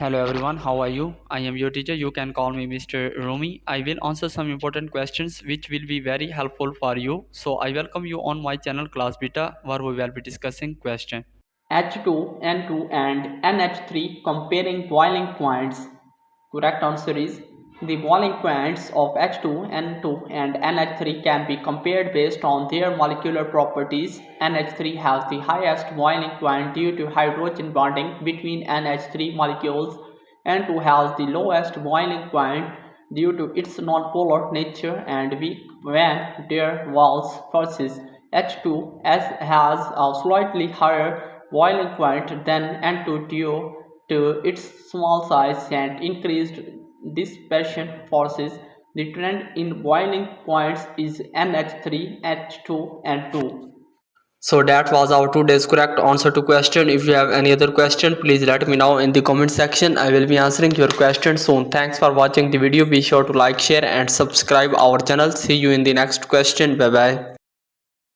Hello everyone, how are you? I am your teacher. You can call me Mr. Rumi. I will answer some important questions which will be very helpful for you. So I welcome you on my channel Class Beta where we will be discussing question. H2, N2 and NH3 comparing boiling points. Correct answer is the boiling points of H2, N2 and NH3 can be compared based on their molecular properties. NH3 has the highest boiling point due to hydrogen bonding between NH3 molecules. N2 has the lowest boiling point due to its nonpolar nature and weak van der Waals forces. H2 has a slightly higher boiling point than N2 due to its small size and increased dispersion forces. The trend in boiling points is NH3, H2, and 2. So that was our today's correct answer to question. If you have any other question, please let me know in the comment section. I will be answering your question soon. Thanks for watching the video. Be sure to like, share and subscribe our channel. See you in the next question. Bye bye.